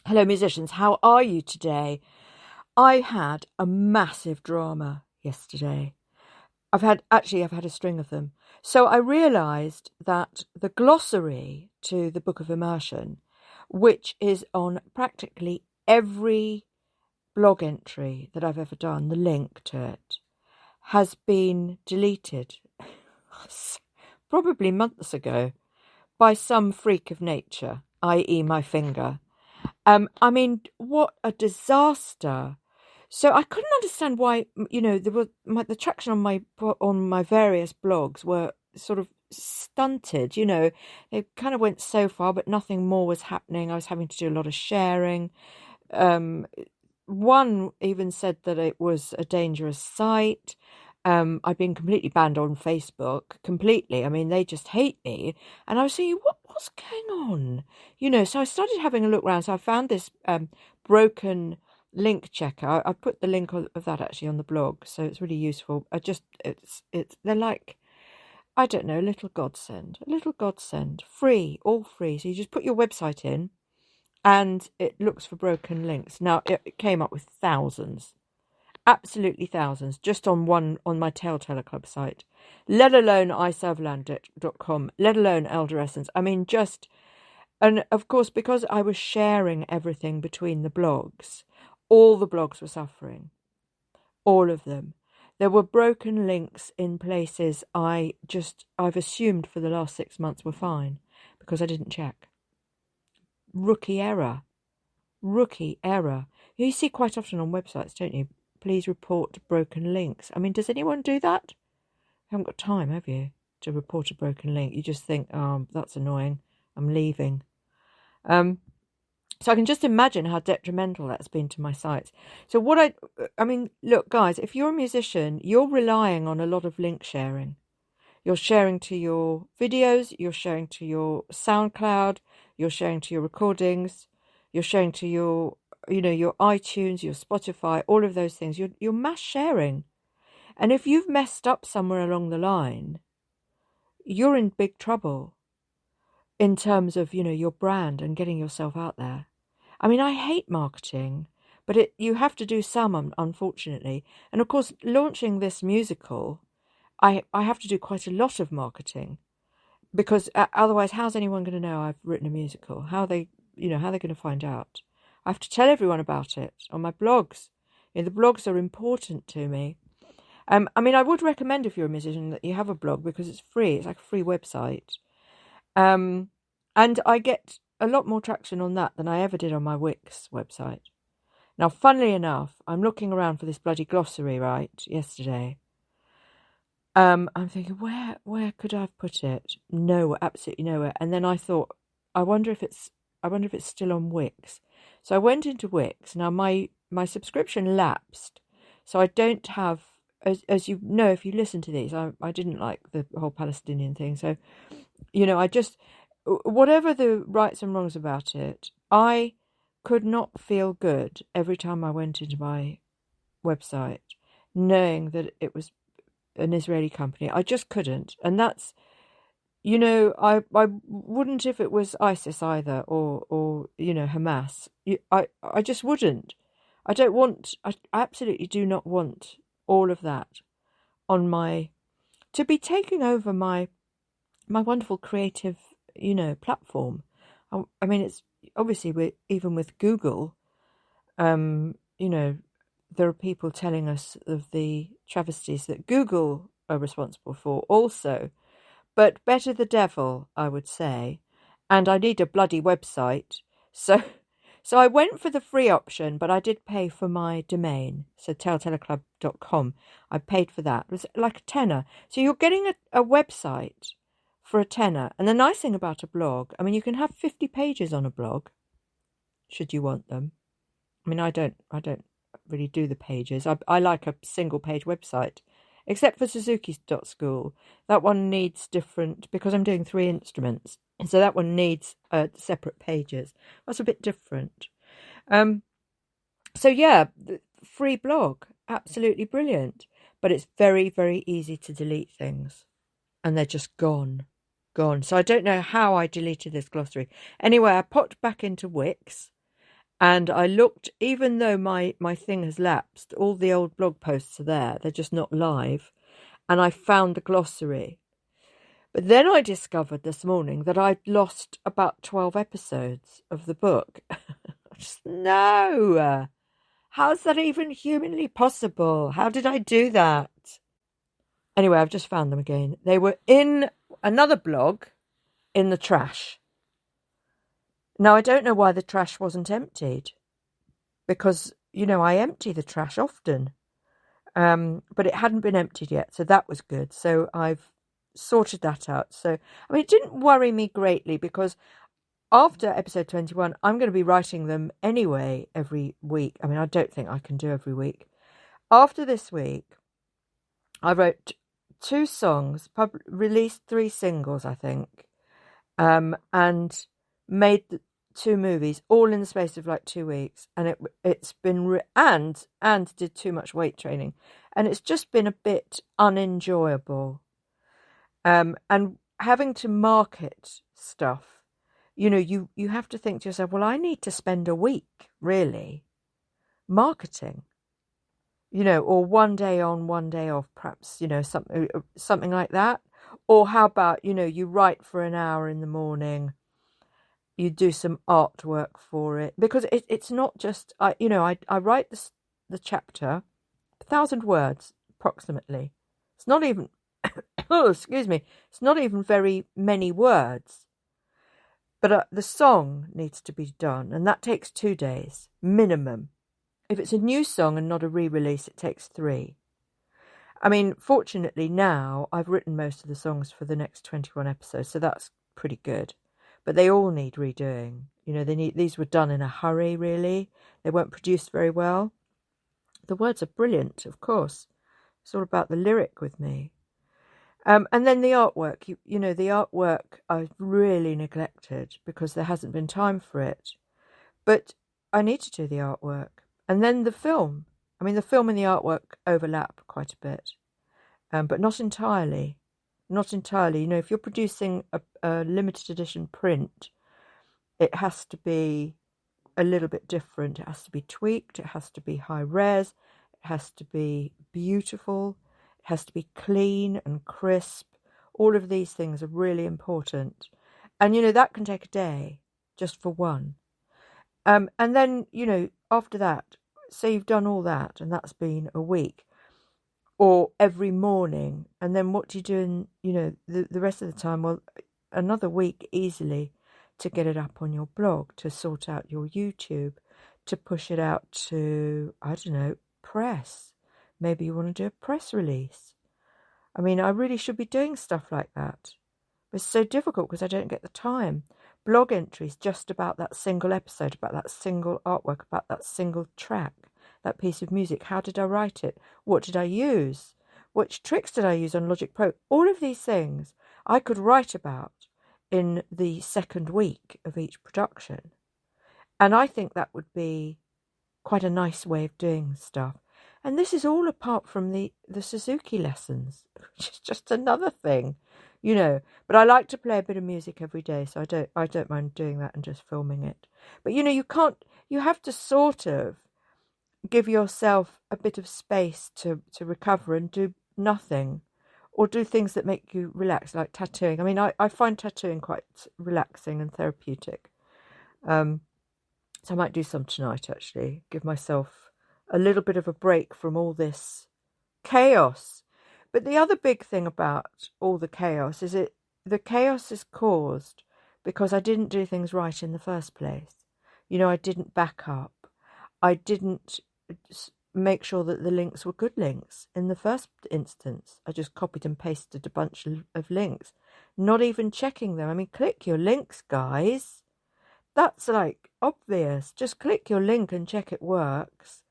Hello, musicians. How are you today? I had a massive drama yesterday. I've had a string of them. So I realised that the glossary to the Book of Immersion, which is on practically every blog entry that I've ever done, the link to it, has been deleted probably months ago by some freak of nature, i.e. my finger. I mean, what a disaster. So I couldn't understand why, the traction on my various blogs were sort of stunted. It kind of went so far, but nothing more was happening. I was having to do a lot of sharing. One even said that it was a dangerous site. I'd been completely banned on Facebook, completely. I mean, they just hate me. And I was thinking, what's going on? So I started having a look around. So I found this broken link checker. I put the link of that actually on the blog, so it's really useful. They're like, I don't know, a little godsend, free, all free. So you just put your website in, and it looks for broken links. Now it came up with thousands. Absolutely thousands, just on my Telltale Club site, let alone iServalan.com, let alone Elder Essence. I mean, and of course, because I was sharing everything between the blogs, all the blogs were suffering, all of them. There were broken links in places I've assumed for the last 6 months were fine, because I didn't check. Rookie error. You see quite often on websites, don't you? Please report broken links. I mean, does anyone do that? You haven't got time, have you, to report a broken link? You just think, oh, that's annoying, I'm leaving. So I can just imagine how detrimental that's been to my sites. So I mean, look, guys, if you're a musician, you're relying on a lot of link sharing. You're sharing to your videos, you're sharing to your SoundCloud, you're sharing to your recordings, you're sharing to your iTunes, your Spotify, all of those things. You're mass sharing. And if you've messed up somewhere along the line, you're in big trouble in terms of, your brand and getting yourself out there. I mean, I hate marketing, but you have to do some, unfortunately. And of course, launching this musical, I have to do quite a lot of marketing, because otherwise, how's anyone going to know I've written a musical? How are they going to find out? I have to tell everyone about it on my blogs. The blogs are important to me. I mean, I would recommend, if you're a musician, that you have a blog, because it's free. It's like a free website. And I get a lot more traction on that than I ever did on my Wix website. Now, funnily enough, I'm looking around for this bloody glossary, right, yesterday. I'm thinking, where could I have put it? Nowhere, absolutely nowhere. And then I thought, I wonder if it's still on Wix. So I went into Wix. Now my subscription lapsed, so I don't have, as you know, if you listen to these, I didn't like the whole Palestinian thing. So, I just, whatever the rights and wrongs about it, I could not feel good every time I went into my website, knowing that it was an Israeli company. I just couldn't. And that's, I wouldn't if it was ISIS either, or Hamas. I just wouldn't. I absolutely do not want all of that to be taking over my wonderful creative, platform. I mean, it's obviously, even with Google, there are people telling us of the travesties that Google are responsible for also. But better the devil, I would say. And I need a bloody website. So I went for the free option, but I did pay for my domain. So telltaleclub.com. I paid for that. It was like a tenner. So you're getting a website for a tenner. And the nice thing about a blog, I mean, you can have 50 pages on a blog, should you want them. I mean, I don't really do the pages. I like a single page website. Except for Suzuki.school. That one needs different, because I'm doing 3 instruments. And so that one needs separate pages. That's a bit different. So yeah, the free blog, absolutely brilliant. But it's very, very easy to delete things. And they're just gone. So I don't know how I deleted this glossary. Anyway, I popped back into Wix. And I looked, even though my thing has lapsed, all the old blog posts are there. They're just not live. And I found the glossary. But then I discovered this morning that I'd lost about 12 episodes of the book. No! How's that even humanly possible? How did I do that? Anyway, I've just found them again. They were in another blog in the trash. Now, I don't know why the trash wasn't emptied. Because, I empty the trash often. But it hadn't been emptied yet, so that was good. So I've sorted that out. So, it didn't worry me greatly because after episode 21, I'm going to be writing them anyway every week. I don't think I can do every week. After this week, I wrote 2 songs, released 3 singles, I think, and made 2 movies, all in the space of like 2 weeks. And it's been, and did too much weight training. And it's just been a bit unenjoyable. And having to market stuff, you have to think to yourself, well, I need to spend a week, really, marketing, or one day on, one day off, perhaps, something like that. Or how about, you write for an hour in the morning, you do some artwork for it, because it's not just, I write the chapter, 1,000 words, approximately. It's not even, oh, excuse me, it's not even very many words. But the song needs to be done, and that takes 2 days, minimum. If it's a new song and not a re-release, it takes 3. Fortunately now, I've written most of the songs for the next 21 episodes, so that's pretty good. But they all need redoing. These were done in a hurry, really. They weren't produced very well. The words are brilliant, of course. It's all about the lyric with me. And then the artwork, the artwork I've really neglected because there hasn't been time for it. But I need to do the artwork. And then the film. The film and the artwork overlap quite a bit. But not entirely. Not entirely. If you're producing a limited edition print, it has to be a little bit different. It has to be tweaked. It has to be high res. It has to be beautiful. It has to be clean and crisp. All of these things are really important. And, that can take a day just for one. And then, after that, say you've done all that and that's been a week or every morning. And then what do you do in, the rest of the time? Well, another week easily to get it up on your blog, to sort out your YouTube, to push it out to, I don't know, press. Maybe you want to do a press release. I really should be doing stuff like that. But it's so difficult because I don't get the time. Blog entries just about that single episode, about that single artwork, about that single track, that piece of music. How did I write it? What did I use? Which tricks did I use on Logic Pro? All of these things I could write about in the second week of each production. And I think that would be quite a nice way of doing stuff. And this is all apart from the Suzuki lessons, which is just another thing, But I like to play a bit of music every day, so I don't mind doing that and just filming it. But you have to sort of give yourself a bit of space to recover and do nothing, or do things that make you relax, like tattooing. I find tattooing quite relaxing and therapeutic. So I might do some tonight, actually, give myself a little bit of a break from all this chaos. But the other big thing about all the chaos is the chaos is caused because I didn't do things right in the first place. I didn't back up. I didn't make sure that the links were good links in the first instance. I just copied and pasted a bunch of links, not even checking them. Click your links, guys. That's like obvious. Just click your link and check it works.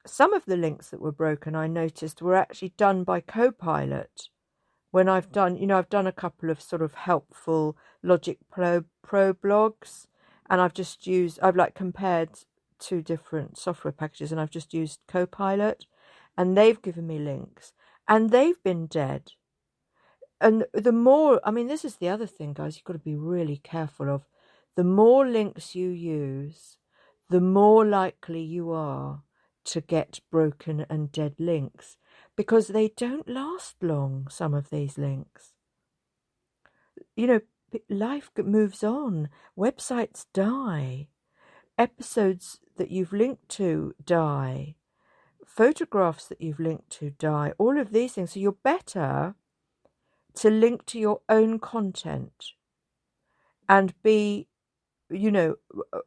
Some of the links that were broken, I noticed, were actually done by Copilot. When I've done a couple of sort of helpful Logic Pro blogs, and I've compared 2 different software packages, and I've just used Copilot, and they've given me links, and they've been dead. And the more, this is the other thing, guys, you've got to be really careful of. The more links you use, the more likely you are to get broken and dead links, because they don't last long, some of these links. You know, life moves on, websites die, episodes that you've linked to die, photographs that you've linked to die, all of these things. So you're better to link to your own content and be, you know,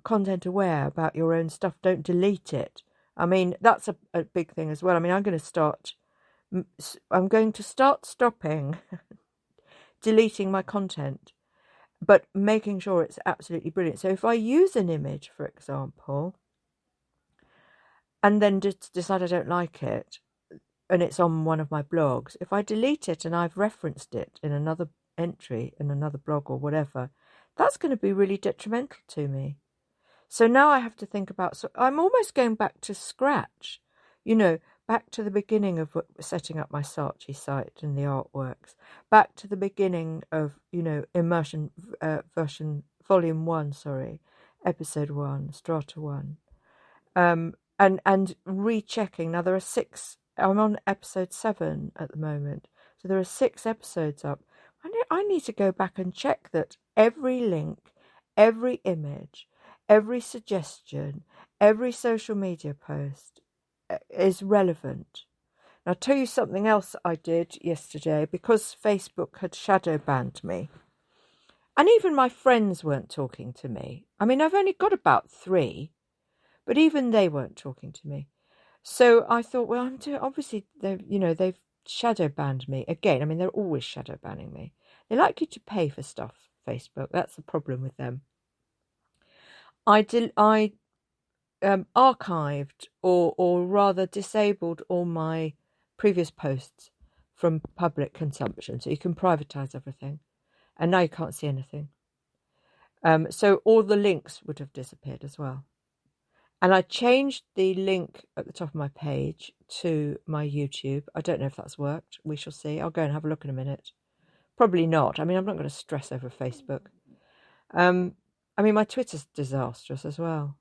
content aware about your own stuff. Don't delete it. I mean, that's a big thing as well. I mean, I'm going to start stopping deleting my content, but making sure it's absolutely brilliant. So if I use an image, for example, and then decide I don't like it, and it's on one of my blogs, if I delete it and I've referenced it in another entry, in another blog or whatever, that's going to be really detrimental to me. So now I have to think about, so I'm almost going back to scratch, you know, back to the beginning of setting up my Saatchi site and the artworks, back to the beginning of, you know, Immersion version, volume 1, episode 1, strata 1, and rechecking. Now there are 6, I'm on episode 7 at the moment, so there are 6 episodes up. I need to go back and check that every link, every image, every suggestion, every social media post is relevant. Now, I'll tell you something else I did yesterday, because Facebook had shadow banned me. And even my friends weren't talking to me. I mean, I've only got about 3, but even they weren't talking to me. So I thought, well, obviously, they've shadow banned me again. I mean, they're always shadow banning me. They like you to pay for stuff, Facebook. That's the problem with them. I archived or rather disabled all my previous posts from public consumption, so you can privatize everything, and now you can't see anything. So all the links would have disappeared as well. And I changed the link at the top of my page to my YouTube. I don't know if that's worked. We shall see. I'll go and have a look in a minute. Probably not. I mean, I'm not going to stress over Facebook. I mean, my Twitter's disastrous as well.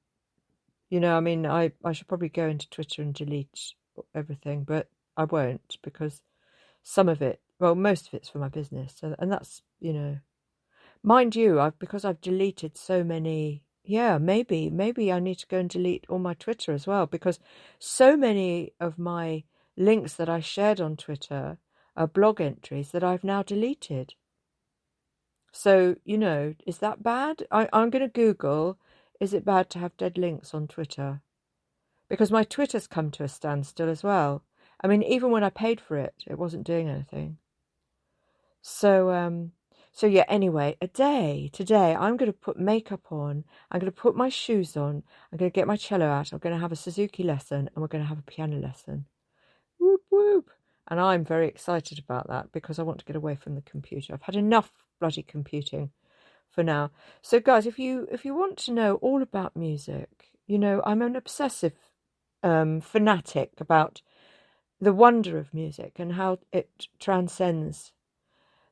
You know, I mean, I should probably go into Twitter and delete everything, but I won't, because some of it, well, most of it's for my business. And that's, you know, mind you, because I've deleted so many, maybe I need to go and delete all my Twitter as well, because so many of my links that I shared on Twitter are blog entries that I've now deleted. So, you know, is that bad? I'm going to Google, is it bad to have dead links on Twitter? Because my Twitter's come to a standstill as well. I mean, even when I paid for it, it wasn't doing anything. So yeah, anyway, today, I'm going to put makeup on, I'm going to put my shoes on, I'm going to get my cello out, I'm going to have a Suzuki lesson, and we're going to have a piano lesson. Whoop, whoop. And I'm very excited about that, because I want to get away from the computer. I've had enough bloody computing for now. So guys, if you want to know all about music, you know, I'm an obsessive fanatic about the wonder of music and how it transcends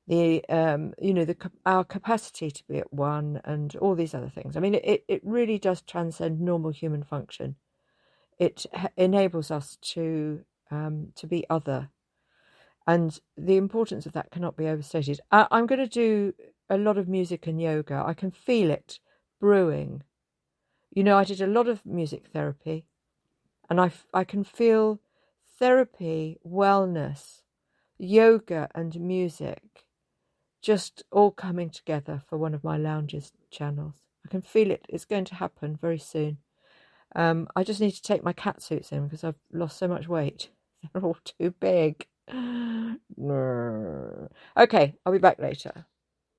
the our capacity to be at one and all these other things. I mean, it really does transcend normal human function. It enables us to be other, and the importance of that cannot be overstated. I'm going to do a lot of music and yoga. I can feel it brewing. You know, I did a lot of music therapy, and I can feel therapy, wellness, yoga and music just all coming together for one of my lounges channels. I can feel it. It's going to happen very soon. I just need to take my cat suits in, because I've lost so much weight. They're all too big. Okay, I'll be back later.